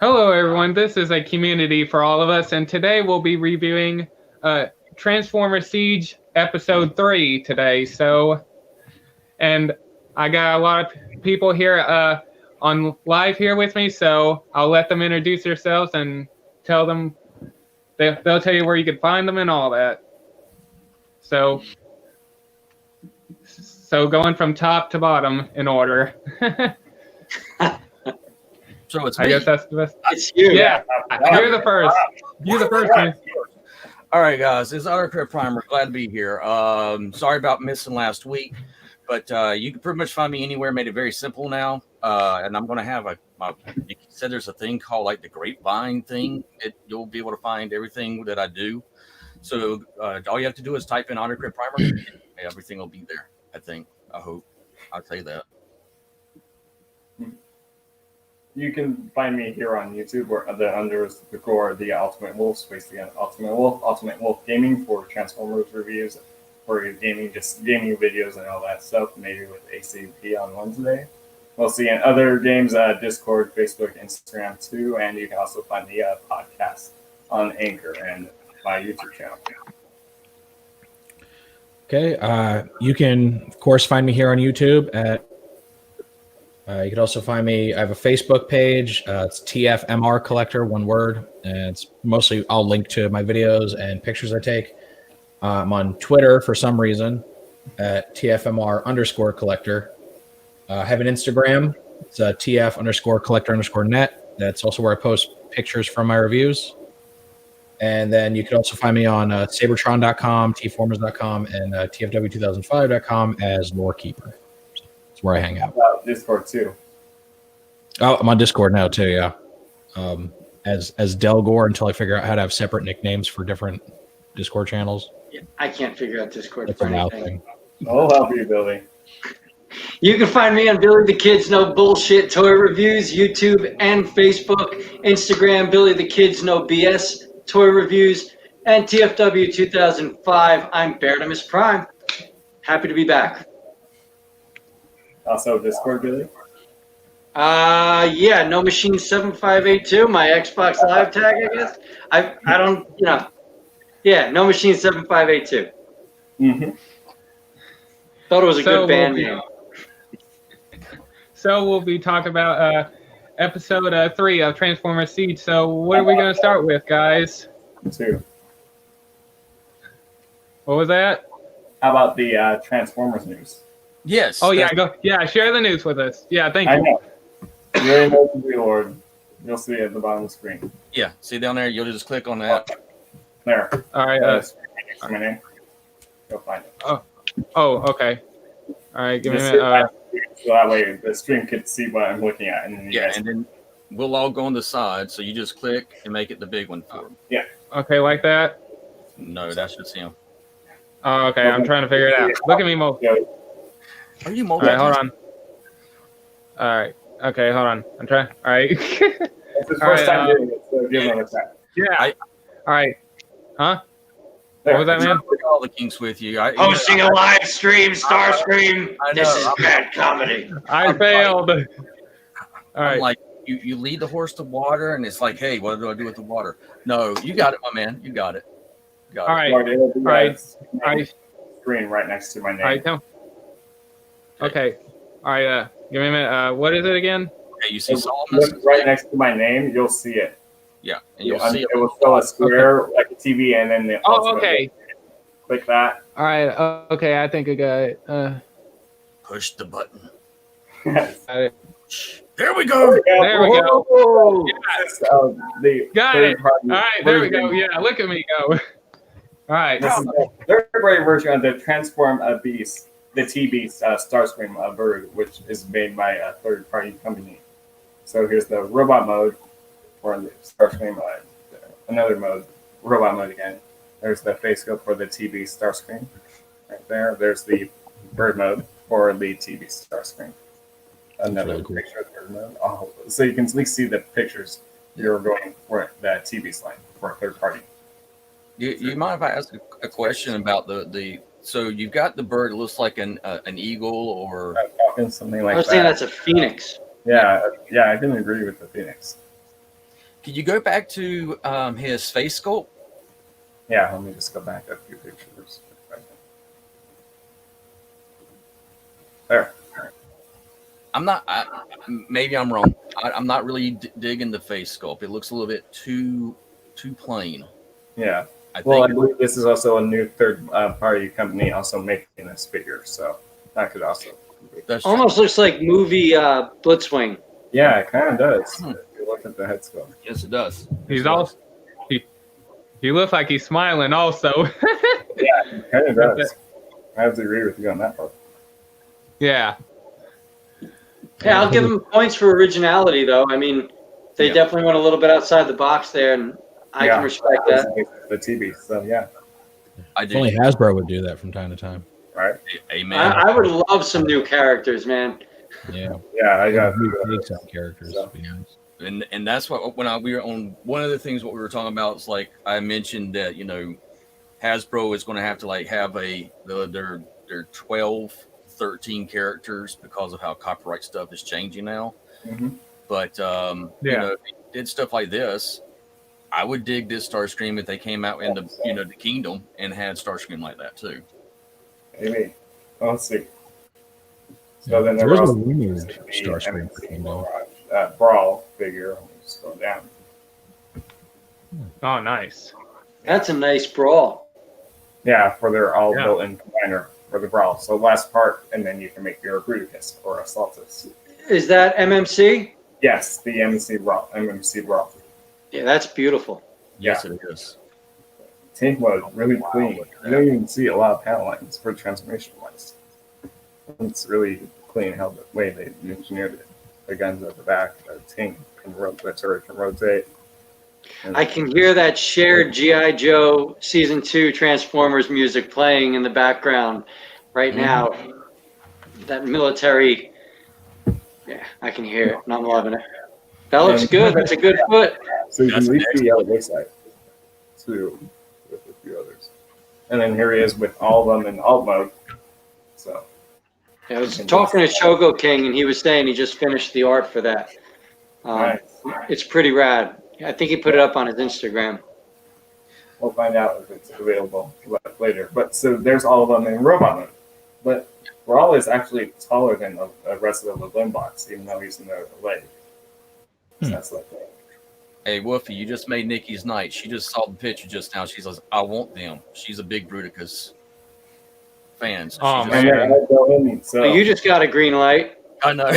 Hello, everyone. This is a community for all of us, and today we'll be reviewing Transformer Siege Episode 3 today. And I got a lot of people here on live here with me, so I'll let them introduce themselves and tell them, they'll tell you where you can find them and all that. So going from top to bottom in order. So it's I guess that's the best. It's you. Yeah, you're the first. You're the first, man. All right, guys. It's Autocrit Primer. Glad to be here. Sorry about missing last week, but you can pretty much find me anywhere. Made it very simple now, and I'm going to have you said there's a thing called like the Grapevine thing. You'll be able to find everything that I do. So all you have to do is type in Autocrit Primer. And everything will be there. I hope. I'll say that. You can find me here on YouTube where the underscore the Ultimate Wolf, space the Ultimate Wolf Gaming for Transformers reviews, for gaming, just gaming videos and all that stuff, maybe with ACP on Wednesday. We'll see in other games, Discord, Facebook, Instagram too, and you can also find the podcast on Anchor and my YouTube channel. Okay, you can, of course, find me here on YouTube at you can also find me. I have a Facebook page. It's TFMR Collector, one word. And it's mostly I'll link to my videos and pictures I take. I'm on Twitter for some reason at TFMR_collector. I have an Instagram. It's TF_collector_net. That's also where I post pictures from my reviews. And then you can also find me on Sabertron.com, tformers.com, and TFW2005.com as Lorekeeper. Where I hang out. Discord too. Oh, I'm on Discord now too. Yeah, as Delgore until I figure out how to have separate nicknames for different Discord channels. Yeah, I can't figure out Discord That's for a now anything. thing. I'll help you, Billy. You can find me on Billy the Kids No Bullshit Toy Reviews, YouTube and Facebook, Instagram, Billy the Kids No BS Toy Reviews, and TFW 2005. I'm Bartimus Prime. Happy to be back. Also Discord, Billy. Yeah, No Machine 7582, my Xbox Live tag, I guess. I don't, yeah, No Machine 7582. Mm-hmm. Thought it was a good band name. So we'll be talking about episode 3 of Transformers Siege. So what are we going to start with, guys? 2. What was that? How about the Transformers news? Yes. Oh yeah, go. Yeah, share the news with us. Yeah, thank you. I know. You're in the Lord. You'll see it at the bottom of the screen. Yeah. See down there. You'll just click on that. There. All right. My name. Go find it. Oh, okay. All right, give me a Just minute. so that way the stream can see what I'm looking at, and then you guys. And then we'll all go on the side. So you just click and make it the big one for them. Yeah. Okay, like that. No, that's just him. Oh, okay. I'm trying to figure it out. Look at me, Mo. Yeah. Are you All right, hold on. All right. Okay, hold on. I'm trying. All right. It's his first time doing it, so give him a try. Yeah. All right. Huh? What was that, man? All the kinks with you. Hosting a live stream, Starscream. I know. This is bad comedy. I failed. All I'm right. like, you lead the horse to water, and it's like, hey, what do I do with the water? No, you got it, my man. You got it. All right. It'll be All right. on screen right next to my name. All right. Okay. All right. Give me a minute. What is it again? Okay, you see Solomon? Look right next to my name, you'll see it. Yeah, and you'll see it will show a square like a TV, and then the Oh, okay. click that. All right. Okay. I think I got it. Push the button. There There we go. we go. Whoa. Yeah. Got it. All right. There we go. Yeah. Look at me go. All right. This is the third-party version of the Transform Beast, the T-Beast Starscream bird, which is made by a third-party company. So here's the robot mode for the Starscream, another mode, robot mode again. There's the face scope for the T-Beast Starscream right there. There's the bird mode for the T-Beast Starscream. Another really cool. picture of the bird mode. Oh, so you can at least see the pictures you're going for that T-Beast line for a third party. You mind if I ask a question about the so you've got the bird, it looks like an eagle or Falcon, something like I was that. saying that's a phoenix. Yeah, I can agree with the Phoenix. Can you go back to his face sculpt? Yeah, let me just go back a few pictures. There. Maybe I'm wrong. I'm not really digging the face sculpt. It looks a little bit too plain. Yeah. I Well, I think believe this is also a new third-party company also making this figure, so that could also. that's Almost looks like movie Blitzwing. Yeah, it kind of does. If you look at the head sculpt. yes, it does. He's also he looks like he's smiling also. Yeah, it kind of does. I have to agree with you on that part. Yeah. Yeah, I'll give them points for originality, though. I mean, they definitely went a little bit outside the box there, and I can respect that. The TV, so yeah. I If do. only Hasbro would do that from time to time. Right? Amen. I would love some new characters, man. Yeah. Yeah, I got Takes out characters. So. Would be nice. And that's what we were on one of the things what we were talking about is like I mentioned that Hasbro is going to have to like have their 12, 13 characters because of how copyright stuff is changing now. Mm-hmm. But if they did stuff like this, I would dig this Starscream if they came out in the Kingdom and had Starscream like that too. Maybe. Well, let's see. So then there there is a also rumored the Starscream MNC for Kingdom. Brawl figure. Let me just go down. Oh, nice. That's a nice brawl. Yeah, for their all Yeah. built-in combiner for the Brawl. So last part, and then you can make your Bruticus or Assaultus. Is that MMC? Yes, the MMC Brawl. Yeah, that's beautiful. Yes, it is. Tank mode, really clean. look at You don't even see a lot of panel lines for transformation wise. It's really clean how the way they engineered it. The guns at the back, the tank can rotate. And I can hear that shared G.I. Joe Season 2 Transformers music playing in the background right now. That military, yeah, I can hear it, and I'm loving it. That looks good. That's a good foot. So you That's can leave next. the yellow side too with a few others. And then here he is with all of them in alt mode. So I was talking to Chogo King, and he was saying he just finished the art for that. nice. It's pretty rad. I think he put it up on his Instagram. We'll find out if it's available later. But so there's all of them in robot mode. But Brawl is actually taller than the rest of the limb box, even though he's in the leg. So that's like Hey, Wolfie, you just made Nikki's night. She just saw the picture just now. She's like, I want them. She's a big Bruticus fan. So Oh, she man. just, But you just got a green light. I know.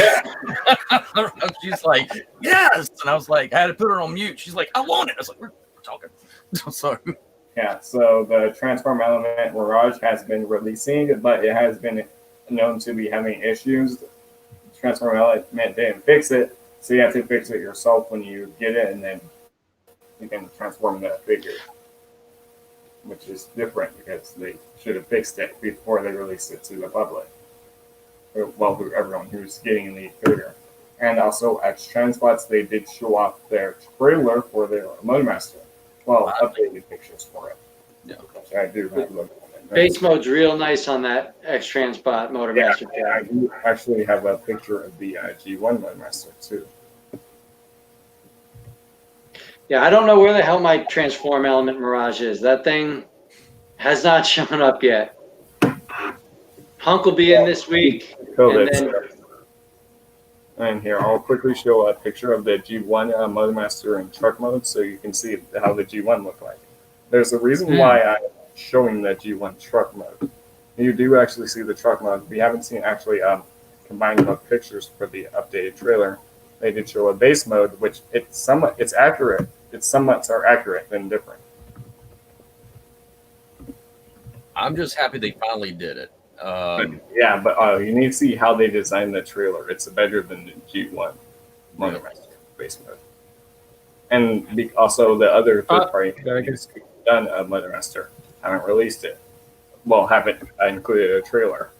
She's like, yes. And I was like, I had to put her on mute. She's like, I want it. I was like, we're talking. So Yeah, so the Transform Element Mirage has been releasing, but it has been known to be having issues. Transform Element didn't fix it, so you have to fix it yourself when you get it, and then you can transform that figure, which is different because they should have fixed it before they released it to the public. Well, to everyone who's getting the figure. And also, at Transbots, they did show off their trailer for their Motormaster. Well, updated pictures for it. Yeah. Which I do have a look at. Base mode's real nice on that X-Transbot Motormaster. Yeah, I do actually have a picture of the G1 Motormaster, too. Yeah, I don't know where the hell my Transform Element Mirage is. That thing has not shown up yet. Hunk will be in this week. COVID. And then- And here, I'll quickly show a picture of the G1 Motormaster in truck mode so you can see how the G1 look like. There's a reason why I'm showing the G1 truck mode. You do actually see the truck mode. We haven't seen actually combined mode pictures for the updated trailer. They did show a base mode, which it's accurate. It's somewhat are accurate than different. I'm just happy they finally did it. But you need to see how they designed the trailer. It's better than the G1 Motormaster base mode. And also the other third party companies who've done a Motormaster haven't released it. Well, haven't included a trailer.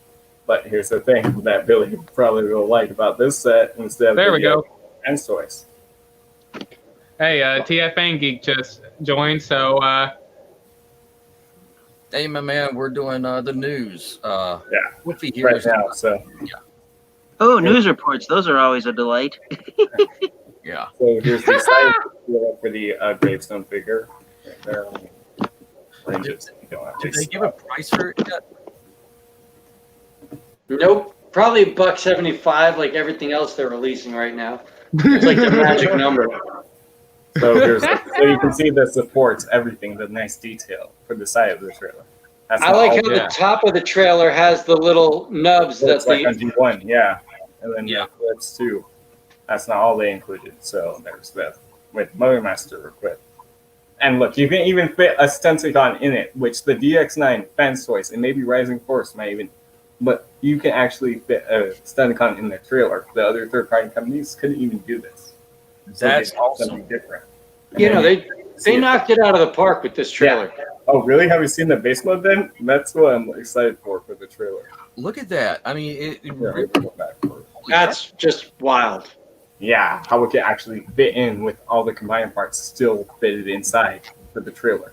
But here's the thing that Billy probably will like about this set instead of There we go. and toys. Hey, TFN Geek just joined, so Hey, my man, we're doing the news. Wolfie here Right is now, so Oh, news reports. Those are always a delight. yeah. here's the side for the gravestone figure. Right there. Ranges. Did they give a price for it yet? Nope. Probably $1.75, like everything else they're releasing right now. It's like the magic number. So you can see the supports, everything, the nice detail for the side of the trailer. That's I like how yeah. the top of the trailer has the little nubs that it's like on G1, yeah. And then Yeah. the clips too. That's not all they included. So there's the with Motor Master equipped. And look, you can even fit a Stunticon in it, which the DX9 fans toys and maybe Rising Force might even, but you can actually fit a Stunticon in the trailer. The other third-party companies couldn't even do this. So That's they did awesome. something different. And You know, then they knocked it out of the park with this trailer. Oh, really? Have you seen the base mode then? That's what I'm excited for the trailer. Look at that. I mean, it Yeah, really, we'll go back for it. That's just wild. Yeah, how it can actually fit in with all the combined parts still fitted inside for the trailer.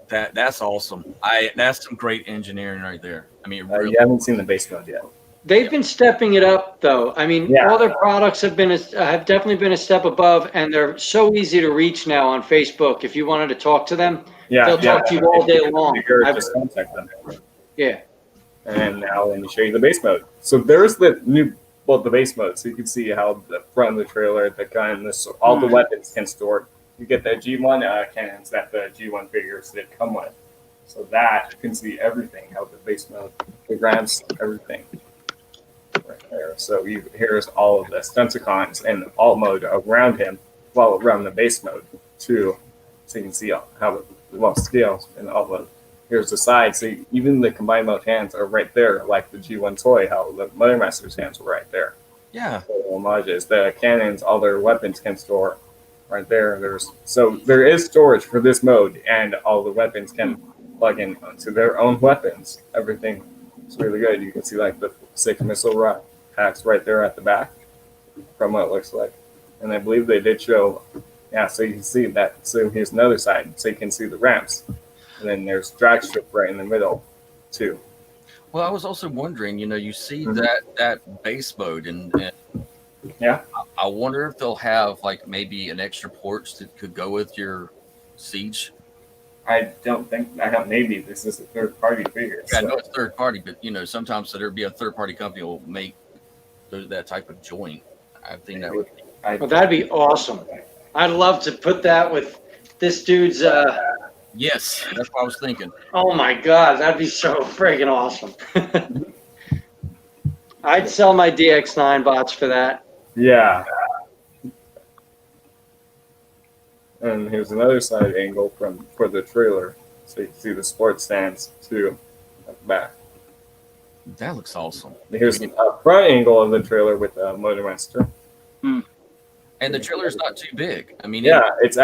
that's awesome. That's some great engineering right there. I mean, really, You haven't seen the base mode yet. They've been stepping it up, though. I mean, Yeah. all their products have definitely been a step above, and they're so easy to reach now on Facebook. If you wanted to talk to them, Yeah, they'll talk to you all day long. Just contact them. Yeah. And now let me show you the base mode. So there's the the base mode. So you can see how the front of the trailer, the gun, all the weapons can store. You get the G1 cannons that the G1 figures did come with. So that you can see everything, how the base mode, the grabs, everything. Right there. So here's all of the Stunticons and alt mode around him, while around the base mode too. So you can see how it scales and all the. Here's the side. So even the combined mode hands are right there, like the G1 toy. How the Mother Master's hands were right there. yeah. So homages. The cannons, all their weapons can store right there. There is storage for this mode, and all the weapons can plug in to their own weapons. Everything is really good. You can see like the 6 missile packs right there at the back from what it looks like. And I believe they did show, so you can see that. So here's another side, so you can see the ramps. And then there's drag strip right in the middle too. Well, I was also wondering, you see Mhm. that base mode, and Yeah. I wonder if they'll have like maybe an extra porch that could go with your Siege. I don't maybe this is a third party figure. Yeah, I So know it's third party, but sometimes there'd be a third party company will make that type of joint. I think that would. Well, that'd be awesome. I'd love to put that with this dude's. Yes, that's what I was thinking. Oh my God, that'd be so friggin' awesome. I'd sell my DX9 bots for that. yeah. And here's another side angle for the trailer, so you can see the sports stands too at the back. That looks awesome. Here's a front angle of the trailer with the Motor Master. And the trailer's not too big. I mean, Yeah, it's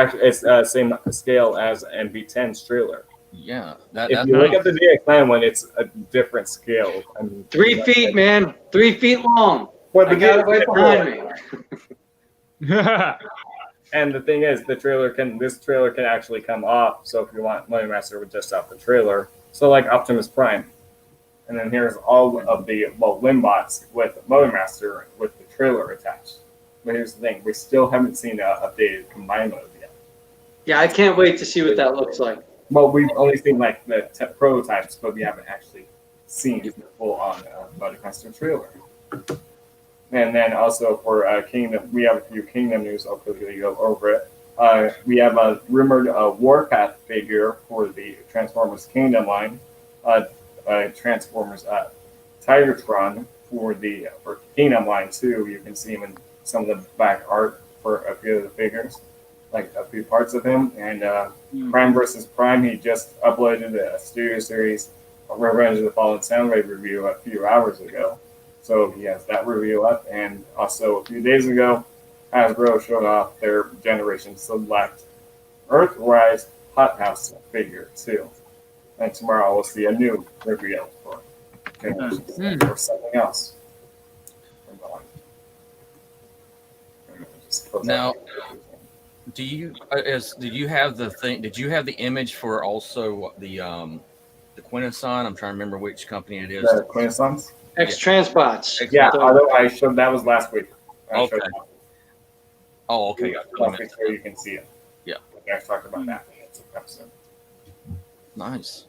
same scale as NV10's trailer. yeah. If you look at the DX9 one, it's a different scale. I mean, 3 feet, man. 3 feet long. Well, I got it right behind me. And the thing is, this trailer can actually come off. So if you want Motor Master with just off the trailer, so like Optimus Prime, and then here's all of the Limbots with Motor Master with the trailer attached. But here's the thing: we still haven't seen an updated combined mode yet. Yeah, I can't wait to see what that looks like. Well, we've only seen like the prototypes, but we haven't actually seen the full-on Motor Master trailer. And then also for Kingdom, we have a few Kingdom news. I'll quickly go over it. We have a rumored Warpath figure for the Transformers Kingdom line. Transformers Tigertron for Kingdom line too. You can see him in some of the back art for a few of the figures, like a few parts of him. And Prime versus Prime, he just uploaded a studio series, Revenge of the Fallen Soundwave review a few hours ago. So he has that review up, and also a few days ago, Hasbro showed off their Generation Select Earthrise Hot House figure too. And tomorrow we'll see a new reveal for Generation Select or something else. Now, did you have the thing? Did you have the image for also the Quintesson? I'm trying to remember which company it is. The Quintessons? X-Transbots. Yeah, although I showed that was last week. Okay. Oh, okay. Gotcha. last week's show, you can see it. Yeah. We guys talked about that. It's an episode. Nice.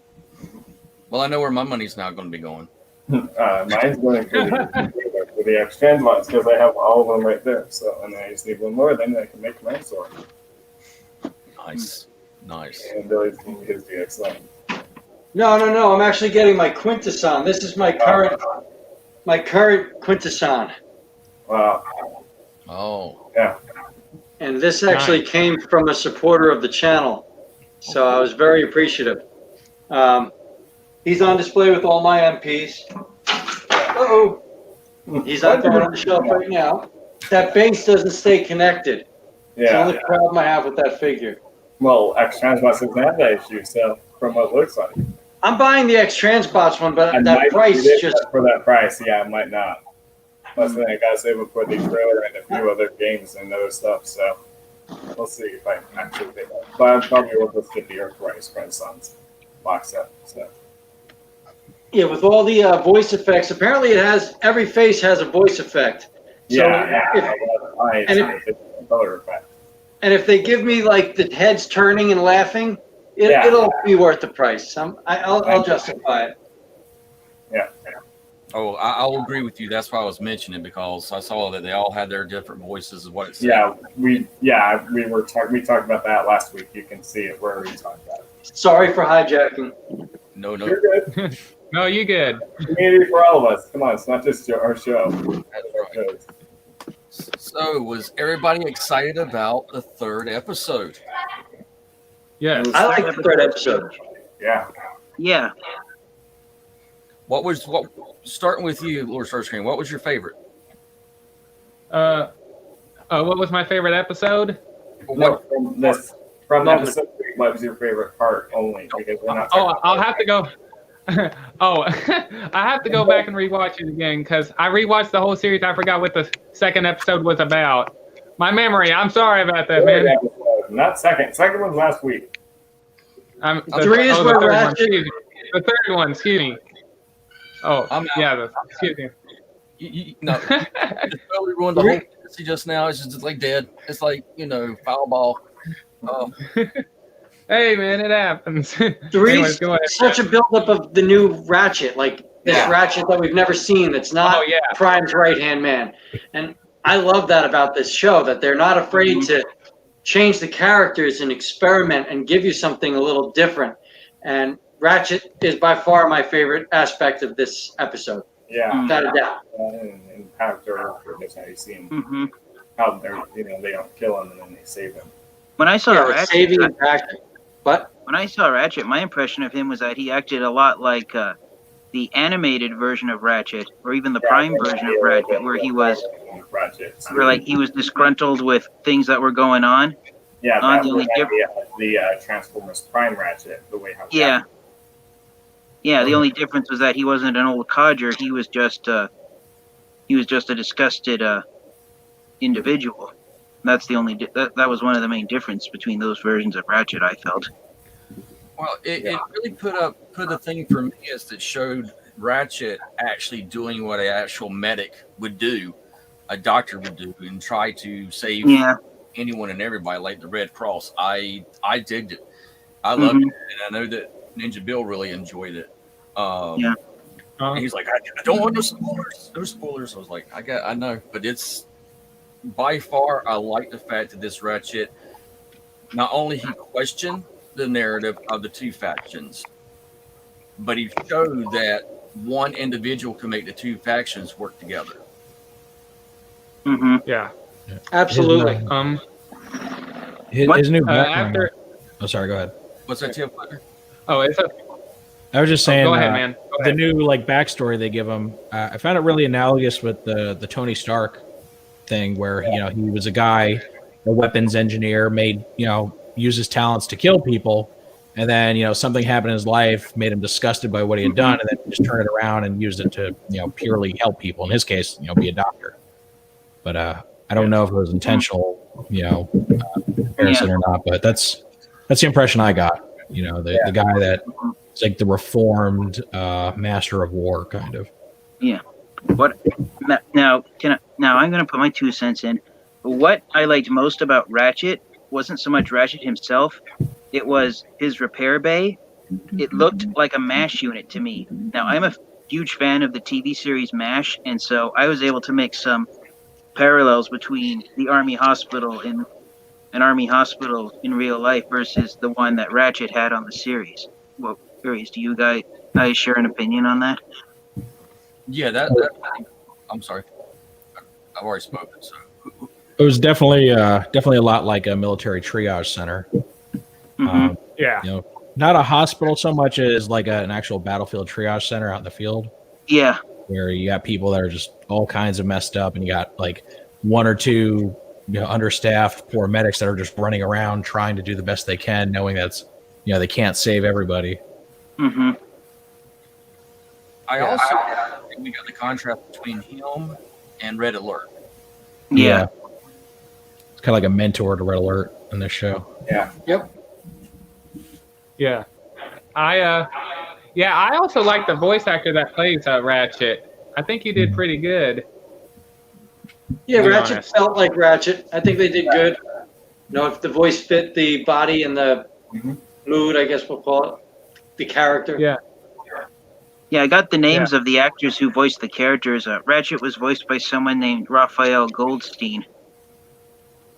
Well, I know where my money's now going to be going. Mine's going for the extend ones because I have all of them right there. So, and I just need one more, then I can make my sword. Nice. And Billy's going to his DX line. No. I'm actually getting my Quintesson. This is my current Quintesson. Wow. Oh. Yeah. And this actually came from a supporter of the channel. So I was very appreciative. He's on display with all my MPs. Uh-oh. He's out there on the shelf right now. That base doesn't stay connected. It's the only problem I have with that figure. Well, X-Transbots doesn't have that issue, so from what it looks like. I'm buying the X-Transbots one, but I that might price get it just... for that price, yeah, I might not. Plus, then I gotta save it for the trailer and a few other games and other stuff. So we'll see if I actually get that. But I'm probably worth with 50 Earthrise Renaissance box set. So Yeah, with all the voice effects. Apparently, it has every face has a voice effect. So color effect. And if they give me like the heads turning and laughing, it'll be worth the price. I'll justify it. Yeah. Oh, I'll agree with you. That's why I was mentioning, because I saw that they all had their different voices, is what it said. We talked about that last week. You can see it where we talked about it. Sorry for hijacking. No. You're good. No, you good. Community for all of us. Come on, it's not just our show. That's right. So, was everybody excited about the third episode? Yeah. I like the third episode. Yeah. Starting with you, Lord Starscream, what was your favorite? What was my favorite episode? From episode 3, what was your favorite part only? Because we're not. I'll have to go. I have to go back and rewatch it again because I rewatched the whole series. I forgot what the second episode was about. My memory. I'm sorry about that, man. Not second. Second one last week. Three is where Ratchet. The third one. Excuse me. Oh, excuse me. No, it's totally ruined the whole fantasy just now. It's just like dead. It's like, foul ball. Hey, man, it happens. Three's such a buildup of the new Ratchet, like this Ratchet that we've never seen. That's not Prime's right-hand man. And I love that about this show, that they're not afraid to change the characters and experiment and give you something a little different. And Ratchet is by far my favorite aspect of this episode. Yeah. Without a doubt. And how you see him. How they don't kill him and then they save him. When I saw Ratchet, saving Ratchet. But when I saw Ratchet, my impression of him was that he acted a lot like the animated version of Ratchet, or even the Prime version of Ratchet, where he was, he was disgruntled with things that were going on. Yeah, the Transformers Prime Ratchet, the way how. Yeah. The only difference was that he wasn't an old codger. He was just a disgusted individual. That's the only that was one of the main difference between those versions of Ratchet, I felt. Well, it really put the thing for me is that showed Ratchet actually doing what an actual medic would do, a doctor would do, and try to save anyone and everybody, like the Red Cross. I digged it. I loved it, and I know that Ninja Bill really enjoyed it. He's like, I don't want no spoilers. No spoilers. I was like, I know, but it's. By far, I like the fact that this Ratchet, not only he questioned the narrative of the two factions, but he showed that one individual can make the two factions work together. Yeah, absolutely. His new background. Sorry, go ahead. What's that, Tim? I was just saying. Go ahead, man. Go ahead. The new backstory they give him, I found it really analogous with the Tony Stark thing, where he was a guy, a weapons engineer, used his talents to kill people, and then something happened in his life, made him disgusted by what he had done, and then he just turned it around and used it to purely help people. In his case, be a doctor. But I don't know if it was intentional, comparison or not. But that's the impression I got. The guy that is like the reformed master of war, kind of. Yeah. What now? Now I'm going to put my 2 cents in. what I liked most about Ratchet wasn't so much Ratchet himself, it was his repair bay. It looked like a MASH unit to me. Now, I'm a huge fan of the TV series MASH, and so I was able to make some parallels between the Army Hospital in an Army Hospital in real life versus the one that Ratchet had on the series. Well, curious, do you guys share an opinion on that? Yeah, I'm sorry. I've already spoken, so. It was definitely a lot like a military triage center. Mhm. Yeah. You know, not a hospital so much as like an actual battlefield triage center out in the field, Yeah. where you got people that are just all kinds of messed up, and you got like one or two understaffed poor medics that are just running around trying to do the best they can, knowing that's they can't save everybody. Mm-hmm. I also think we got the contrast between him and Red Alert. Yeah. It's kind of like a mentor to Red Alert in this show. Yeah. Yep. Yeah. I also like the voice actor that plays Ratchet. I think he did pretty good. Yeah, To be Ratchet honest. felt like Ratchet. I think they did good. If the voice fit the body and the mood, I guess we'll call it, the character. Yeah. Yeah, I got the names of the actors who voiced the characters. Ratchet was voiced by someone named Raphael Goldstein.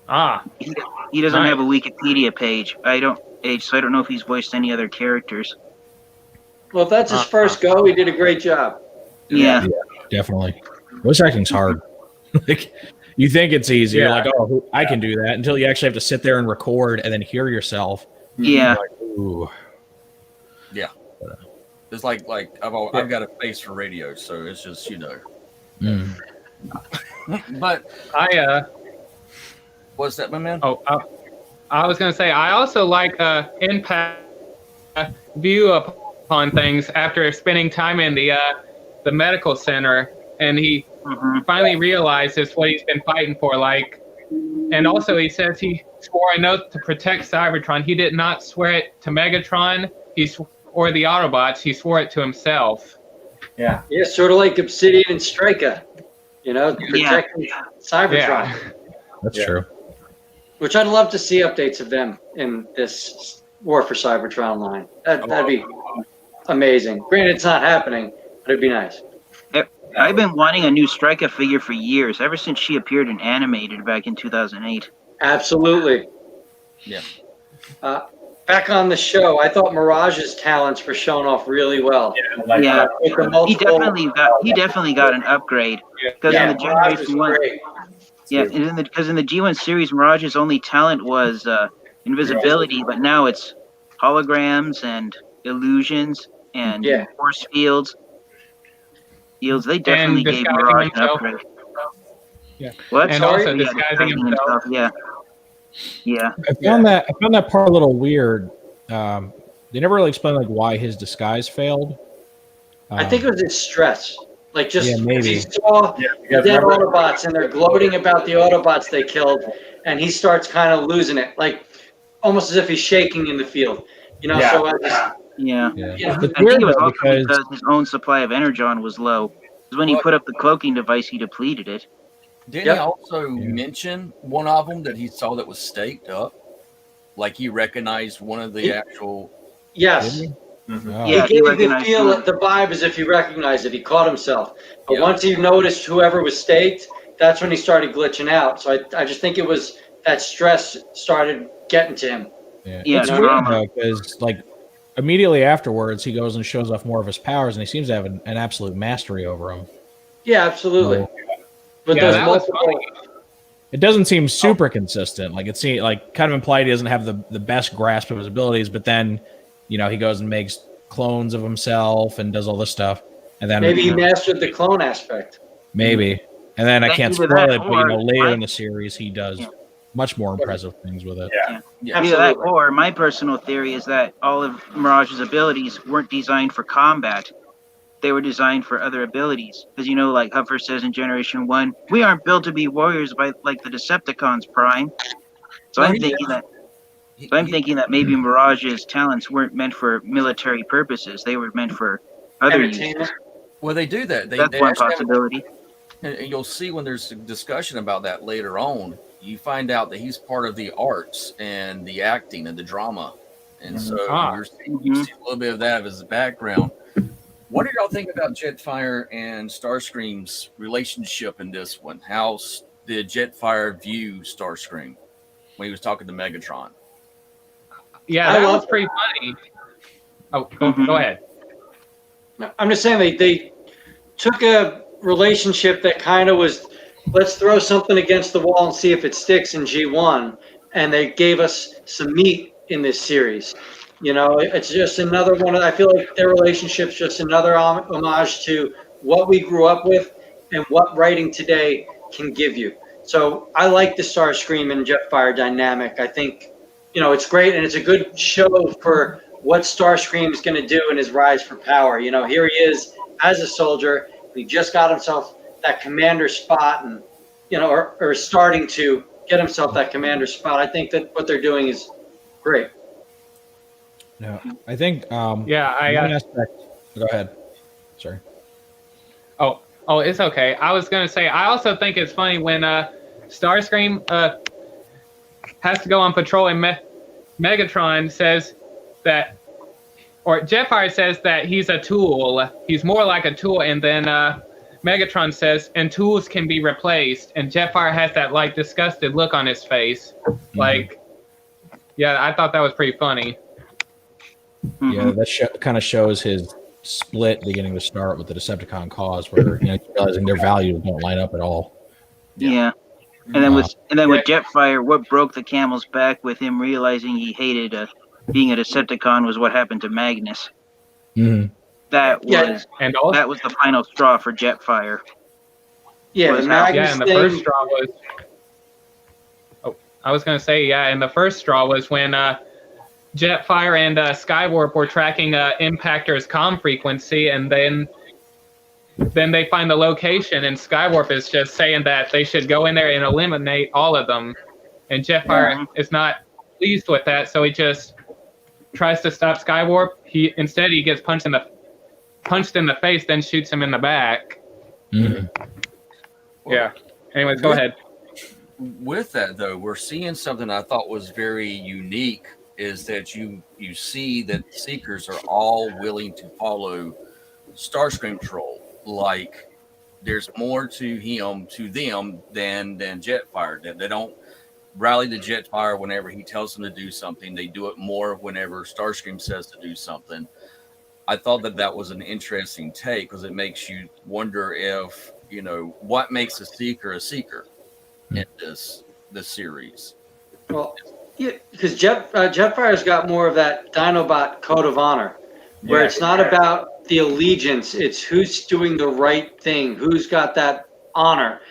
Ah. He doesn't Nice. have a Wikipedia page. So I don't know if he's voiced any other characters. Well, if that's his first go, he did a great job. Yeah. Definitely. Voice acting's hard. Like, you think it's easy. You're like, oh, I can do that, until you actually have to sit there and record and then hear yourself. Yeah. You're like, ooh. Yeah. It's like I've got a face for radio, so it's just Mm. But what's that, my man? I was gonna say I also like Impact view upon things after spending time in the medical center, and he finally realizes what he's been fighting for. And also he says he swore an oath to protect Cybertron. He did not swear it to Megatron. Or the Autobots. He swore it to himself. Yeah. Yeah, sort of like Obsidian and Striker, protecting Cybertron. Yeah. That's Yeah. true. Which I'd love to see updates of them in this War for Cybertron line. That'd be amazing. Granted, it's not happening, but it'd be nice. I've been wanting a new Striker figure for years, ever since she appeared in Animated back in 2008. Absolutely. Yeah. Back on the show, I thought Mirage's talents were shown off really well. Yeah. With the multiple, He definitely got an upgrade. Because in the Mirage was Generation 1, great. because in the G1 series, Mirage's only talent was invisibility, but now it's holograms and illusions and force fields. They definitely gave disguising Mirage an himself. upgrade. Yeah. What? And Sorry? also disguising himself. Yeah. Yeah. I found that part a little weird. They never really explained why his disguise failed. I think it was his stress. maybe. He saw the dead Autobots and they're gloating about the Autobots they killed, and he starts kind of losing it, almost as if he's shaking in the field. So Yeah. Yeah. I It's think weird it was though, also because because his own supply of energon was low. Because when he put up the cloaking device, he depleted it. Didn't he also mention one of them that he saw that was staked up? Like he recognized one of the actual. yes. Oh. Yeah, He he gave the recognized feel, him. the vibe as if he recognized it. He caught himself. But Yeah. once he noticed whoever was staked, that's when he started glitching out. So I just think it was that stress started getting to him. Yeah, it's no, weird drama. though, because immediately afterwards he goes and shows off more of his powers, and he seems to have an absolute mastery over them. Yeah, absolutely. So, But Yeah, those that was multiple, funny. it doesn't seem super consistent. It seems kind of implied he doesn't have the best grasp of his abilities, but then he goes and makes clones of himself and does all this stuff, and then maybe he mastered the clone aspect. maybe, and then I Thank can't you for spoil that, it, but or later I- in the series he does much more impressive things with it. Yeah. Yeah. Either that, Absolutely. or my personal theory is that all of Mirage's abilities weren't designed for combat. They were designed for other abilities. Because like Huffer says in Generation 1, we aren't built to be warriors like the Decepticons, Prime. So I'm thinking that maybe Mirage's talents weren't meant for military purposes. They were meant for other uses. Entertainment. Well, they do that. That's one possibility. And you'll see when there's a discussion about that later on, you find out that he's part of the arts and the acting and the drama. And so you see a little bit of that as a background. What do y'all think about Jetfire and Starscream's relationship in this one? How did Jetfire view Starscream when he was talking to Megatron? Yeah, that was pretty funny. Oh, go ahead. I'm just saying they took a relationship that kind of was, let's throw something against the wall and see if it sticks in G1, and they gave us some meat in this series. You know, it's just another one. I feel like their relationship's just another homage to what we grew up with and what writing today can give you. So I like the Starscream and Jetfire dynamic. I think, you know, it's great, and it's a good show for what Starscream is going to do in his rise for power. You know, here he is as a soldier. He just got himself that commander spot, and, you know, or starting to get himself that commander spot. I think that what they're doing is great. No, I think. One aspect. Go ahead. Sorry. Oh, it's okay. I was gonna say, I also think it's funny when Starscream has to go on patrol, and Megatron says that, or Jetfire says that he's a tool. He's more like a tool, and then Megatron says, and tools can be replaced. And Jetfire has that like disgusted look on his face. Like, yeah, I thought that was pretty funny. Yeah, that kind of shows his split beginning to start with the Decepticon cause, where, you know, realizing their values don't line up at all. Yeah. And then with Jetfire, what broke the camel's back with him realizing he hated being a Decepticon was what happened to Magnus. Mm-hmm. That was the final straw for Jetfire. Yeah, and the first straw was. Oh, I was gonna say, and the first straw was when Jetfire and Skywarp were tracking Impactor's comm frequency, and then they find the location, and Skywarp is just saying that they should go in there and eliminate all of them. And Jetfire is not pleased with that, so he just tries to stop Skywarp. Instead he gets punched in the face, then shoots him in the back. Mm-hmm. Yeah. Anyways, go ahead. With that, though, we're seeing something I thought was very unique, is that you see that Seekers are all willing to follow Starscream Troll. Like, there's more to them than Jetfire. They don't rally to Jetfire whenever he tells them to do something. They do it more whenever Starscream says to do something. I thought that was an interesting take, because it makes you wonder if, you know, what makes a Seeker in this series. Well, yeah, because Jetfire's got more of that Dinobot code of honor, where it's not about the allegiance, it's who's doing the right thing, who's got that honor.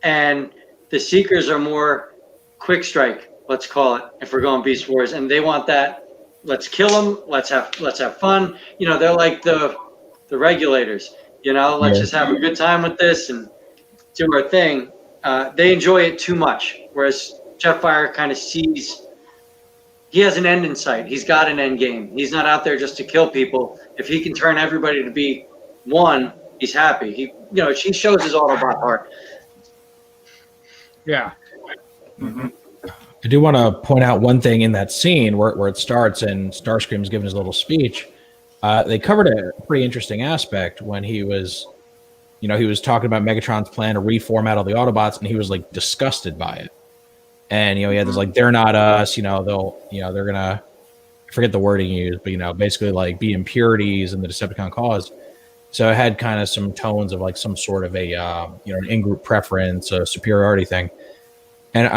And the Seekers are more quick strike, let's call it, if we're going Beast Wars, and they want that, let's kill them, let's have fun. You know, they're like the regulators, you know, let's just have a good time with this and do our thing. They enjoy it too much, whereas Jetfire kind of sees, he has an end in sight. He's got an end game. He's not out there just to kill people. If he can turn everybody to be one, he's happy. He shows his Autobot heart. Yeah. Mm-hmm. I do want to point out one thing in that scene where it starts and Starscream's giving his little speech. They covered a pretty interesting aspect when he was talking about Megatron's plan to reformat all the Autobots, and he was like disgusted by it. And, you know, he had this like, they're not us, you know, they're gonna, I forget the wording he used, but, you know, basically like be impurities in the Decepticon cause. So it had kind of some tones of like some sort of a, an in-group preference, a superiority thing. And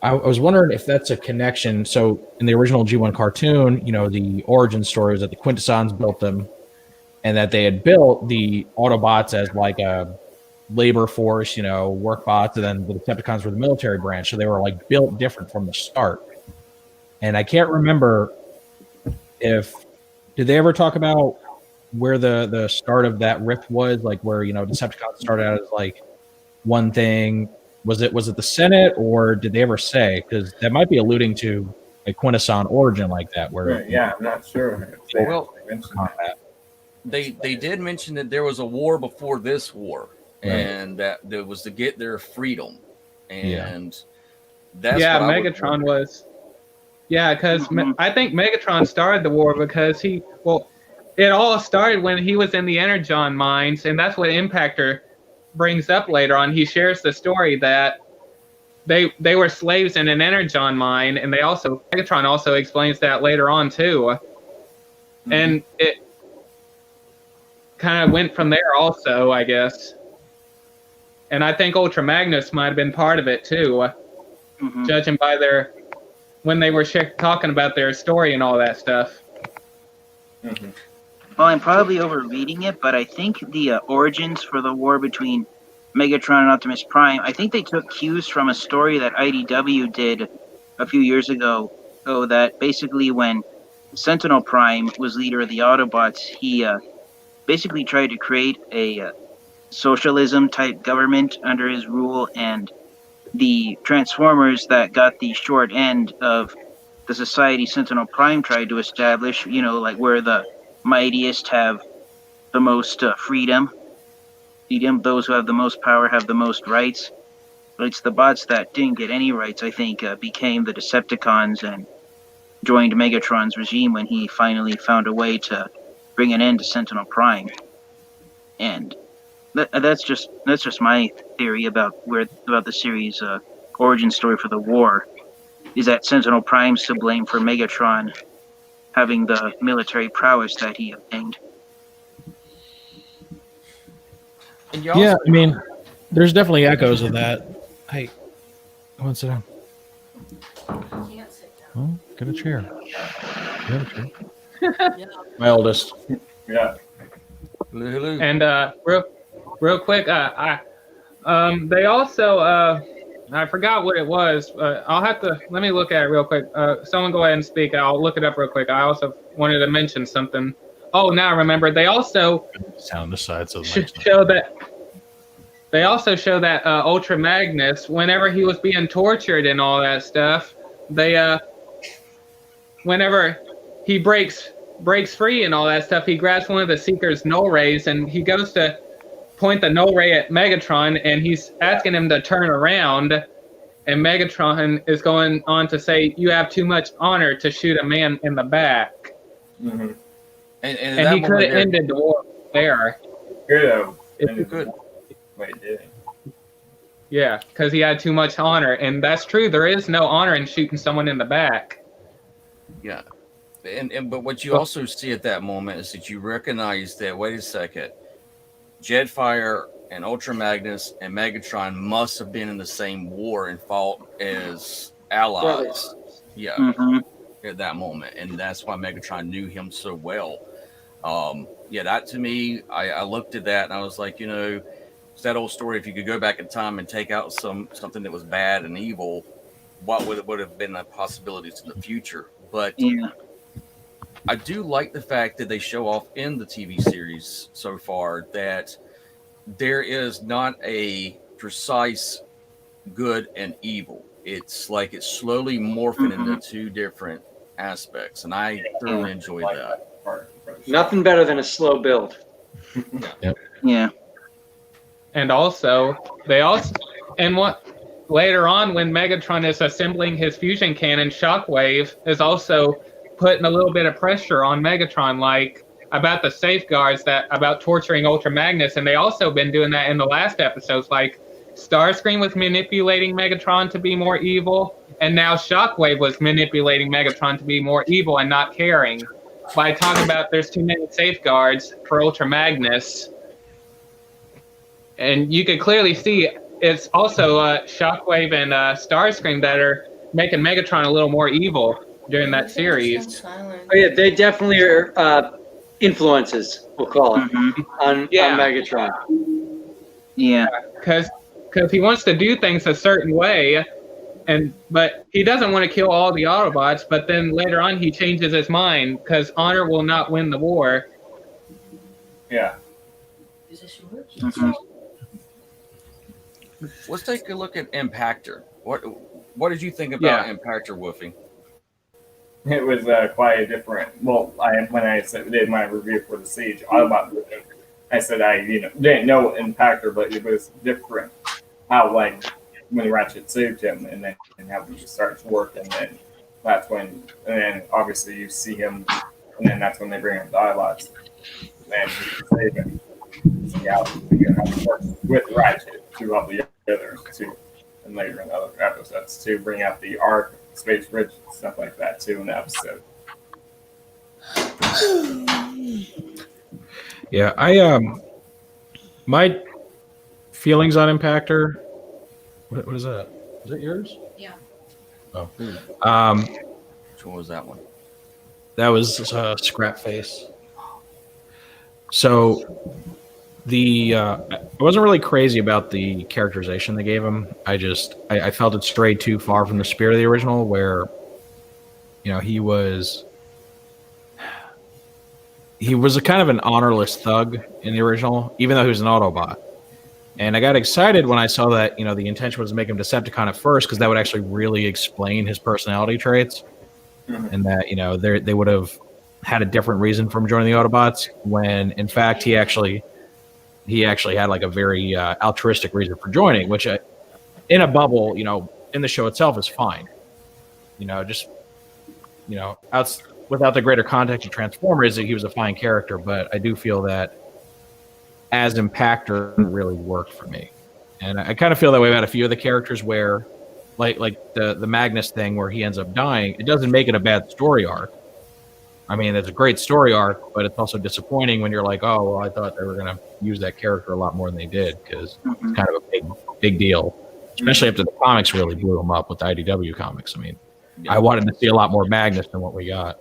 I was wondering if that's a connection. So in the original G1 cartoon, you know, the origin story was that the Quintessons built them, and that they had built the Autobots as like a labor force, you know, work bots, and then the Decepticons were the military branch. So they were like built different from the start. And I can't remember did they ever talk about where the start of that rift was, like where, you know, Decepticons started out as like one thing. Was it the Senate, or did they ever say? Because that might be alluding to a Quintesson origin like that. Where I'm not sure. They did mention that there was a war before this war, and that was to get their freedom, and that's yeah, what Megatron was. Yeah, because I think Megatron started the war because it all started when he was in the Energon mines, and that's what Impactor brings up later on. He shares the story that they were slaves in an Energon mine, and Megatron also explains that later on too. And it kind of went from there also, I guess. And I think Ultra Magnus might have been part of it too, judging by when they were talking about their story and all that stuff. Well, I'm probably overreading it, but I think the origins for the war between Megatron and Optimus Prime, I think they took cues from a story that IDW did a few years ago. So that basically when Sentinel Prime was leader of the Autobots, he basically tried to create a socialism type government under his rule, and the Transformers that got the short end of the society Sentinel Prime tried to establish, like where the mightiest have the most freedom, those who have the most power have the most rights. But it's the bots that didn't get any rights, I think, became the Decepticons and joined Megatron's regime when he finally found a way to bring an end to Sentinel Prime. And that's just my theory about the series' origin story for the war, is that Sentinel Prime's to blame for Megatron having the military prowess that he obtained. Yeah, I mean, there's definitely echoes of that. Hey, I want to sit down. Well, get a chair. Get a chair. My oldest. Yeah. And real quick, they also I forgot what it was. I'll have to let me look at it real quick. Someone go ahead and speak. I'll look it up real quick. I also wanted to mention something. Oh, now I remember. They also Sound aside, so show that. They also show that Ultra Magnus, whenever he was being tortured and all that stuff, whenever he breaks free and all that stuff, he grabs one of the Seeker's null rays and he goes to point the null ray at Megatron, and he's asking him to turn around, and Megatron is going on to say, "You have too much honor to shoot a man in the back." And he could have ended the war there. Good. Wait, did he? Yeah, because he had too much honor, and that's true. There is no honor in shooting someone in the back. Yeah, but what you also see at that moment is that you recognize that, wait a second, Jetfire and Ultra Magnus and Megatron must have been in the same war and fought as allies. Yeah, at that moment, and that's why Megatron knew him so well. That to me, I looked at that and I was like, it's that old story. If you could go back in time and take out something that was bad and evil, what would have been the possibilities in the future? But I do like the fact that they show off in the TV series so far that there is not a precise good and evil. It's like it's slowly morphing into two different aspects, and I thoroughly enjoy that. Nothing better than a slow build. Yeah. And also, later on when Megatron is assembling his fusion cannon, Shockwave is also putting a little bit of pressure on Megatron, like about the safeguards about torturing Ultra Magnus, and they also been doing that in the last episodes. Like Starscream was manipulating Megatron to be more evil, and now Shockwave was manipulating Megatron to be more evil and not caring by talking about there's too many safeguards for Ultra Magnus. And you can clearly see it's also Shockwave and Starscream that are making Megatron a little more evil during that series. Oh yeah, they definitely are influences, we'll call it, on Megatron. Yeah. Because he wants to do things a certain way, but he doesn't want to kill all the Autobots, but then later on he changes his mind because honor will not win the war. Yeah. Let's take a look at Impactor. What did you think about Impactor, Wolfie? It was quite a different. Well, when I did my review for the Siege Autobot movie, I said I didn't know Impactor, but it was different. How like when Ratchet saved him, and then how he starts to work, and then that's when, and then obviously you see him, and then that's when they bring him Dialogues, and he can save him. See how he works with Ratchet to help the others too, and later in other episodes to bring out the arc, Space Bridge, stuff like that too in the episode. Yeah, my feelings on Impactor. What is that? Is that yours? Yeah. Oh. Which one was that one? That was Scrap Face. So I wasn't really crazy about the characterization they gave him. I felt it strayed too far from the spirit of the original, where he was a kind of an honorless thug in the original, even though he was an Autobot. And I got excited when I saw that, the intention was to make him Decepticon at first, because that would actually really explain his personality traits. Mm-hmm. And that, they would have had a different reason for him joining the Autobots, when in fact he actually had like a very altruistic reason for joining, which in a bubble, in the show itself is fine. Without the greater context of Transformers, he was a fine character, but I do feel that as Impactor didn't really work for me. And I kind of feel that way about a few of the characters where, like the Magnus thing where he ends up dying, it doesn't make it a bad story arc. I mean, it's a great story arc, but it's also disappointing when you're like, oh, well, I thought they were going to use that character a lot more than they did, because it's kind of a big deal, especially after the comics really blew him up with the IDW comics. I mean, I wanted to see a lot more Magnus than what we got.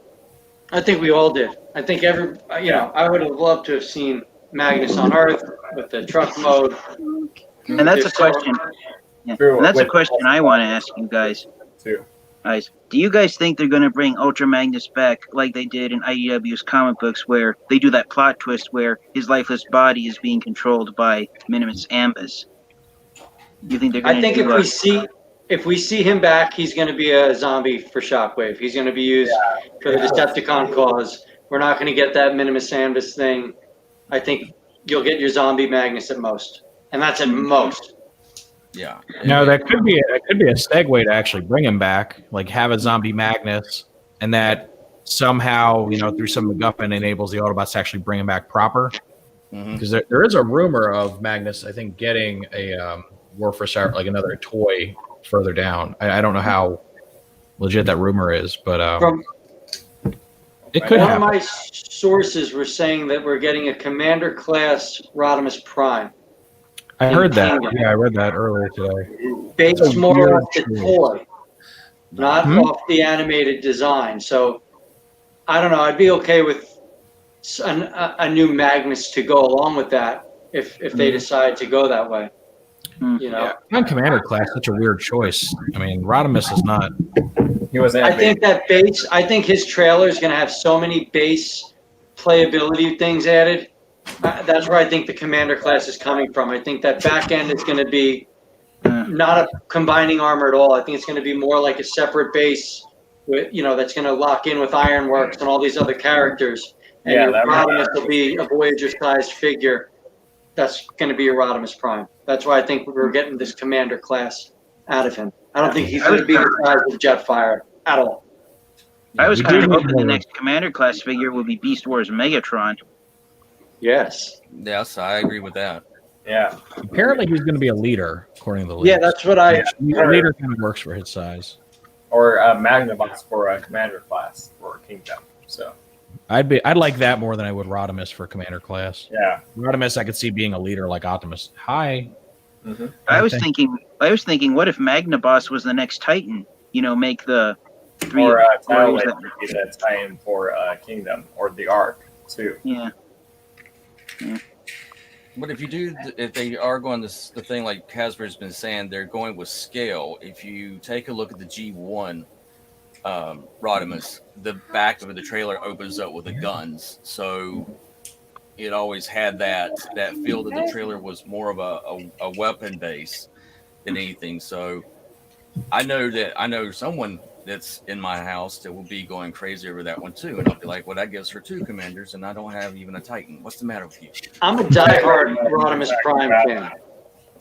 I think we all did. I think I would have loved to have seen Magnus on Earth with the truck mode. And that's a question. Yeah. And that's a question I want to ask you guys. Too. Guys, do you guys think they're going to bring Ultra Magnus back like they did in IDW's comic books, where they do that plot twist where his lifeless body is being controlled by Minimus Ambus? You think they're going to? I think if we see him back, he's going to be a zombie for Shockwave. He's going to be used for the Decepticon cause. We're not going to get that Minimus Ambus thing. I think you'll get your zombie Magnus at most, and that's at most. Yeah. No, that could be a segue to actually bring him back, like have a zombie Magnus, and that somehow through some MacGuffin enables the Autobots to actually bring him back proper. Because there is a rumor of Magnus, I think, getting a War for Cyber, like another toy further down. I don't know how legit that rumor is, but it could happen. One of my sources were saying that we're getting a Commander class Rodimus Prime. I heard that. Yeah, I read that earlier today. Based more off the toy, not off the animated design. So, I don't know. I'd be okay with a new Magnus to go along with that if they decide to go that way. Yeah. Non-Commander class, such a weird choice. I mean, Rodimus is not. He was. I think that base. I think his trailer is going to have so many base playability things added. That's where I think the Commander class is coming from. I think that back end is going to be not a combining armor at all. I think it's going to be more like a separate base with, that's going to lock in with Ironworks and all these other characters. And your Rodimus will be a Voyager-sized figure. That's going to be your Rodimus Prime. That's why I think we're getting this Commander class out of him. I don't think he's going to be the size of Jetfire at all. I was kind of hoping the next Commander class figure would be Beast Wars Megatron. Yes. Yes, I agree with that. Yeah. Apparently, he's going to be a leader, according to the list. Yeah, that's what I. Leader kind of works for his size. Or Magnavox for a Commander class for Kingdom. So. I'd like that more than I would Rodimus for Commander class. Yeah. Rodimus, I could see being a leader like Optimus. Hi. Mm-hmm. I was thinking, what if Magnaboss was the next Titan? Make the three. Or Talon would be the Titan for Kingdom or the Ark too. Yeah. But if they are going the thing like Casper's been saying, they're going with scale. If you take a look at the G1 Rodimus, the back of the trailer opens up with the guns, so it always had that feel that the trailer was more of a weapon base than anything. So I know someone that's in my house that will be going crazy over that one too, and I'll be like, "Well, that gives her 2 commanders, and I don't have even a Titan. What's the matter with you?" I'm a diehard Rodimus Prime fan.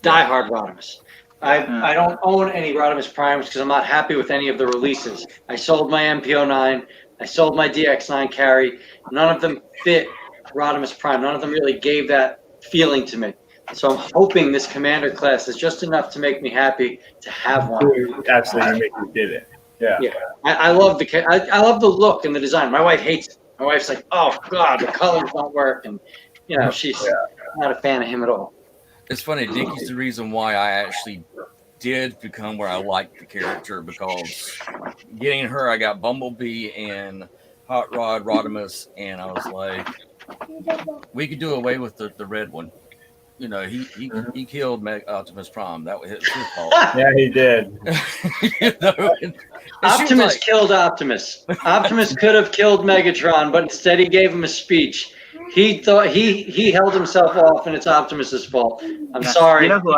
Diehard Rodimus. I don't own any Rodimus Primes because I'm not happy with any of the releases. I sold my MPO9. I sold my DX9 carry. None of them fit Rodimus Prime. None of them really gave that feeling to me. So I'm hoping this commander class is just enough to make me happy to have one. Absolutely, you did it. Yeah. I love I love the look and the design. My wife hates it. My wife's like, "Oh God, the colors don't work," and she's not a fan of him at all. It's funny. Dickie's the reason why I actually did become where I liked the character, because getting her, I got Bumblebee and Hot Rod Rodimus, and I was like, we could do away with the red one. He killed Optimus Prime. That was his fault. Yeah, he did. Optimus killed Optimus. Optimus could have killed Megatron, but instead he gave him a speech. He thought he held himself off, and it's Optimus's fault. I'm sorry. You know who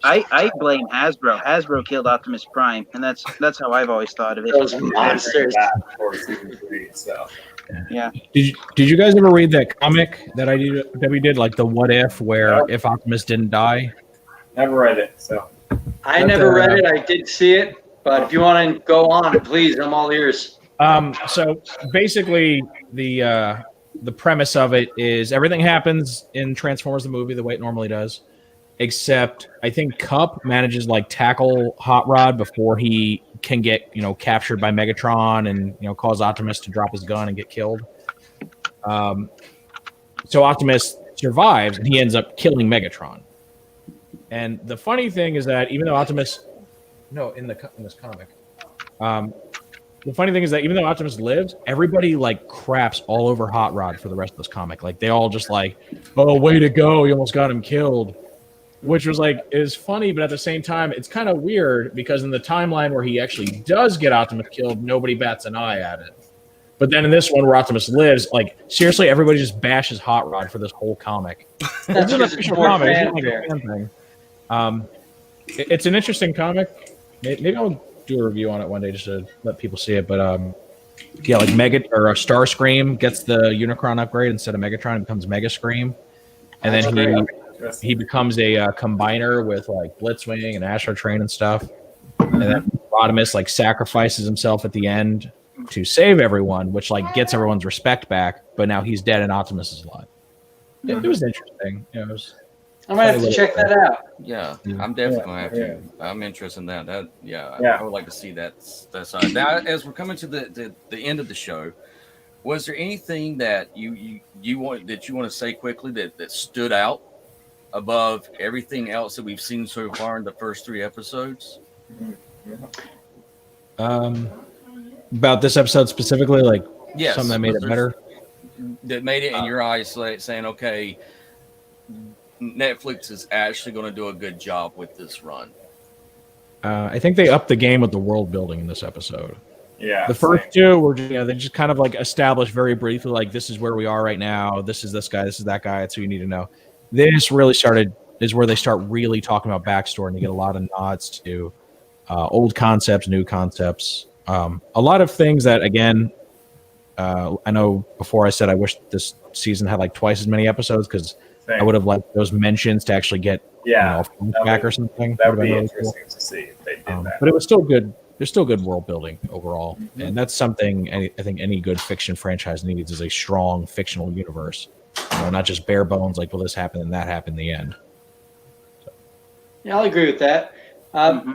I blame Hasbro. Hasbro killed Optimus Prime, and that's how I've always thought of it. Those monsters. Yeah. Did you guys ever read that comic that we did, like the What If, where if Optimus didn't die? Never read it, so. I never read it. I did see it, but if you want to go on, please, I'm all ears. So basically, the premise of it is everything happens in Transformers the movie the way it normally does, except I think Cup manages tackle Hot Rod before he can get captured by Megatron and cause Optimus to drop his gun and get killed. So Optimus survives and he ends up killing Megatron. And the funny thing is that even though Optimus, in this comic, the funny thing is that even though Optimus lives, everybody craps all over Hot Rod for the rest of this comic. They all just "Oh, way to go! You almost got him killed," which was is funny, but at the same time, it's kind of weird because in the timeline where he actually does get Optimus killed, nobody bats an eye at it. But then in this one where Optimus lives, seriously, everybody just bashes Hot Rod for this whole comic. It's an official comic. It's not a fan thing. It's an interesting comic. Maybe I'll do a review on it one day just to let people see it. But Starscream gets the Unicron upgrade instead of Megatron. It becomes Mega Scream, and then he becomes a combiner with Blitzwing and Astro Train and stuff. And then Rodimus sacrifices himself at the end to save everyone, which gets everyone's respect back. But now he's dead and Optimus is alive. It was interesting. I might have to check that out. Yeah, I'm definitely gonna have to. I'm interested in that. I would like to see that side. Now, as we're coming to the end of the show, was there anything that you want to say quickly that stood out above everything else that we've seen so far in the first 3 episodes? About this episode specifically, something that made it better. That made it in your eyes, saying, okay, Netflix is actually going to do a good job with this run. I think they upped the game with the world building in this episode. Yeah. The first 2 were, they just kind of established very briefly, this is where we are right now. This is this guy. This is that guy. That's who you need to know. This really is where they start really talking about backstory, and you get a lot of nods to old concepts, new concepts. A lot of things that, again, I know before I said I wish this season had twice as many episodes because I would have liked those mentions to actually get back or something. That would be interesting to see if they did that. But it was still good. There's still good world building overall, and that's something I think any good fiction franchise needs is a strong fictional universe. Not just bare bones well, this happened and that happened in the end. So. Yeah, I'll agree with that.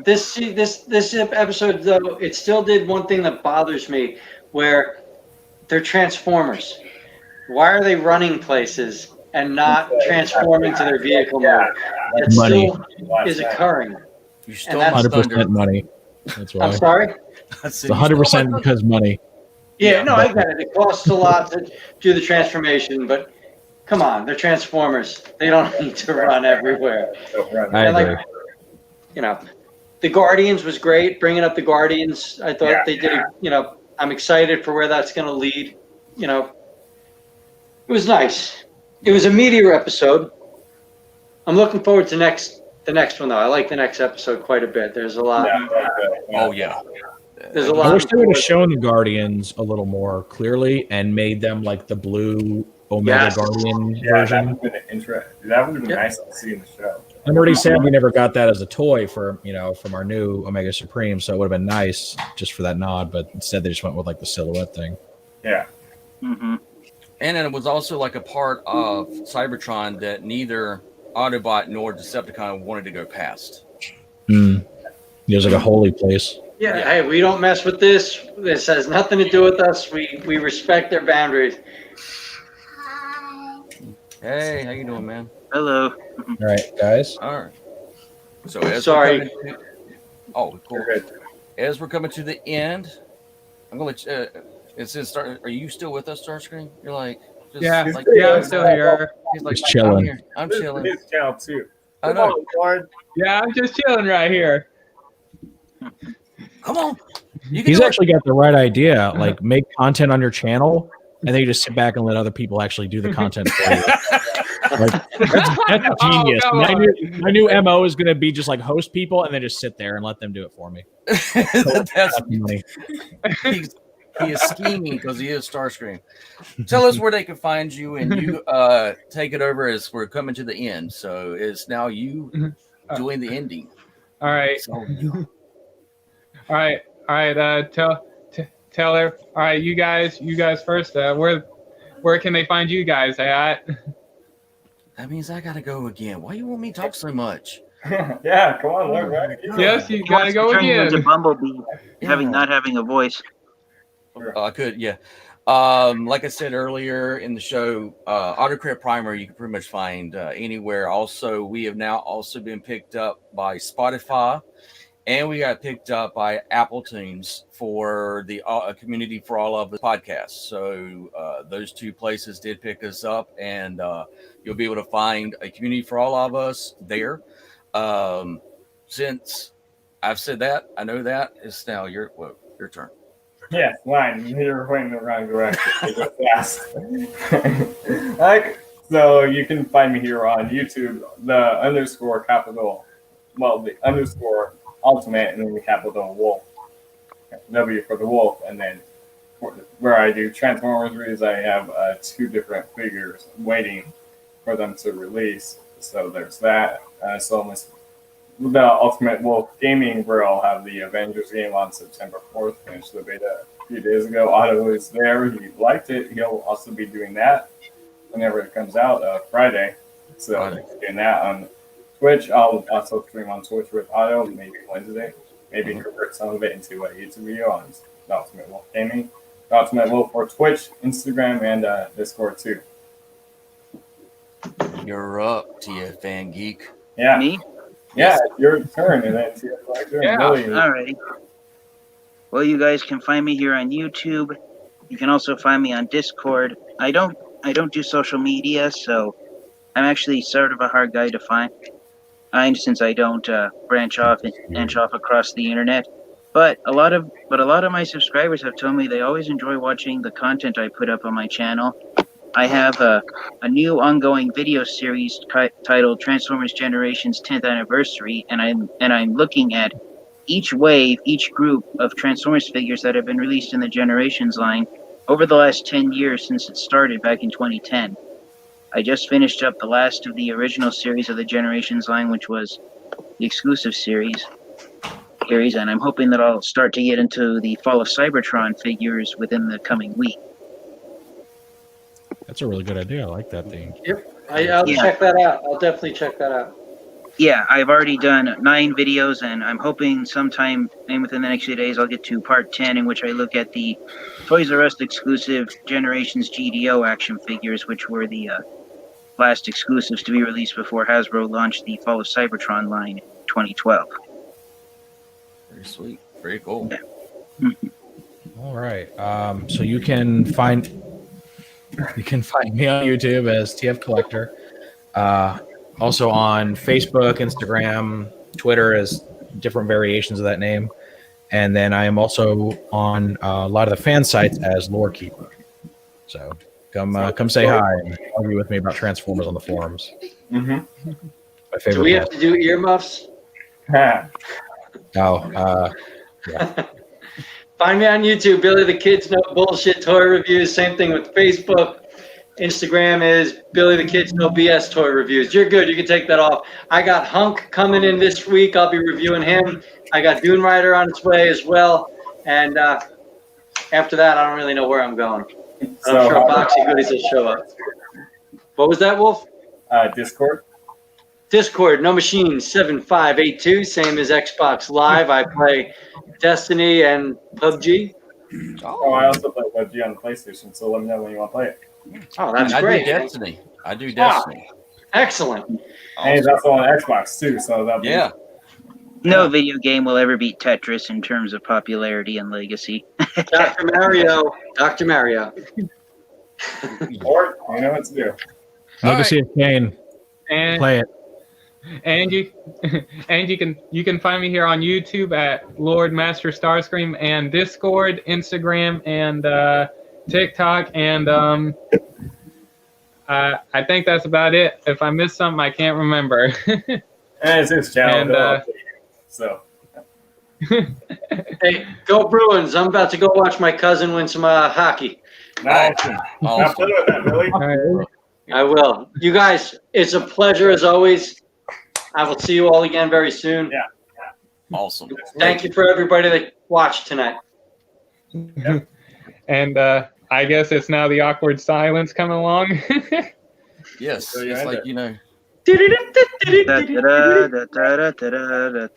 This episode, though, it still did one thing that bothers me, where they're Transformers. Why are they running places and not transforming to their vehicle mode? That still is occurring. You still 100% money. That's why. I'm sorry? It's 100% because money. Yeah, no, I get it. It costs a lot to do the transformation, but come on, they're Transformers. They don't need to run everywhere. I agree. The Guardians was great. Bringing up the Guardians, I thought they did. I'm excited for where that's going to lead. It was nice. It was a meteor episode. I'm looking forward to next the next one though. I like the next episode quite a bit. There's a lot. Oh yeah. There's a I lot. wish they would have shown the Guardians a little more clearly and made them like the blue Omega Yes. Guardian Yeah, version. that would have been that would have been nice to see in the show. I'm already sad we never got that as a toy for from our new Omega Supreme, so it would have been nice just for that nod. But instead, they just went with like the silhouette thing. Yeah. Mm-hmm. And it was also like a part of Cybertron that neither Autobot nor Decepticon wanted to go past. It was like a holy place. Yeah, hey, we don't mess with this. This has nothing to do with us. We respect their boundaries. Hey, how you doing, man? Hello. All right, guys. All right. So as Sorry. We're coming to, oh, cool. As we're coming to the end, I'm gonna let you. It says, "Are you still with us, Starscream?" You're like, just, Yeah, like, yeah, I'm still here. He's like, Just chilling. I'm here. I'm chilling. His channel too. I Come know. on, Lord. Yeah, I'm just chilling right here. Come on. You can He's do it. actually got the right idea. Like, make content on your channel, and then you just sit back and let other people actually do the content for you. Like, that's genius. come my, on. my new MO is going to be just like host people and then just sit there and let them do it for me. That's Funny. he is scheming because he is Starscream. Tell us where they can find you, and you take it over as we're coming to the end. So it's now you doing the ending. All right. So, All right. Tell her. All right, you guys first. Where can they find you guys at? that means I gotta go again. Why you want me to talk so much? Yeah, come on, Lord. Right? Yes, you gotta go Turning into again. Bumblebee, Yeah. not having a voice. I could, yeah. Like I said earlier in the show, Autocrat Primer you can pretty much find anywhere. Also, we have now also been picked up by Spotify, and we got picked up by Apple Tunes for the Community for All of the podcast. So those two places did pick us up, and you'll be able to find a Community for All of Us there. Since I've said that, I know that it's now your turn. Yeah, mine. You're going the wrong direction. You go fast. So you can find me here on YouTube, the underscore capital, the underscore ultimate, and then the capital wolf. W for the wolf, and then where I do Transformers reviews, I have 2 different figures waiting for them to release. So there's that. So the Ultimate Wolf Gaming, where I'll have the Avengers game on September 4th. Finished the beta a few days ago. Otto is there. He liked it. He'll also be doing that whenever it comes out Friday. So doing that on Twitch. I'll also stream on Twitch with Otto, maybe Wednesday. Maybe convert some of it into a YouTube video on the Ultimate Wolf Gaming. The Ultimate Wolf for Twitch, Instagram, and Discord too. You're up, TFN Geek. Yeah. Me? Yeah, your turn, and then TF Collector. Yeah. Alrighty. Well, you guys can find me here on YouTube. You can also find me on Discord. I don't do social media, so I'm actually sort of a hard guy to find. Since I don't branch off across the internet. But a lot of my subscribers have told me they always enjoy watching the content I put up on my channel. I have a new ongoing video series titled Transformers Generations 10th Anniversary, and I'm looking at each wave, each group of Transformers figures that have been released in the Generations line over the last 10 years since it started back in 2010. I just finished up the last of the original series of the Generations line, which was the exclusive series, and I'm hoping that I'll start to get into the Fall of Cybertron figures within the coming week. That's a really good idea. I like that theme. I'll check that out. I'll definitely check that out. Yeah, I've already done 9 videos, and I'm hoping sometime within the next few days I'll get to part 10, in which I look at the Toys R Us exclusive Generations GDO action figures, which were the last exclusives to be released before Hasbro launched the Fall of Cybertron line in 2012. Very sweet. Very cool. Yeah. All right. So you can find me on YouTube as TF Collector. Also on Facebook, Instagram, Twitter as different variations of that name. And then I am also on a lot of the fan sites as Lore Keeper. So come say hi and argue with me about Transformers on the forums. Mm-hmm. my favorite. Do we have to do earmuffs? Ha. No. Find me on YouTube, Billy the Kids No Bullshit Toy Reviews. Same thing with Facebook. Instagram is Billy the Kids No BS Toy Reviews. You're good. You can take that off. I got Hunk coming in this week. I'll be reviewing him. I got Dune Rider on its way as well. And after that, I don't really know where I'm going. But I'm sure Boxy Goodies will show up. What was that, Wolf? Discord. Discord, No Machine 7582, same as Xbox Live. I play Destiny and PUBG. Oh, I also play PUBG on the PlayStation, so let me know when you want to play it. Oh, that's I great. do Destiny. I do Destiny. Excellent. And it's also on Xbox too, so that'll be No video game will ever beat Tetris in terms of popularity and legacy. Dr. Mario. Dr. Mario. Or you know what to do. Legacy of Kain. And Play it. and you can find me here on YouTube at Lord Master Starscream and Discord, Instagram, and TikTok, and I think that's about it. If I missed something, I can't remember. And it's his channel. And, so Hey, go Bruins. I'm about to go watch my cousin win some hockey. nice. Awesome. Have fun with that, Billy. All right. I will. You guys, it's a pleasure as always. I will see you all again very soon. Yeah. Awesome. Thank you for everybody that watched tonight. And I guess it's now the awkward silence coming along. Yes. So you It's end like, it. you know. Da-da-da-da-da-da-da-da-da-da.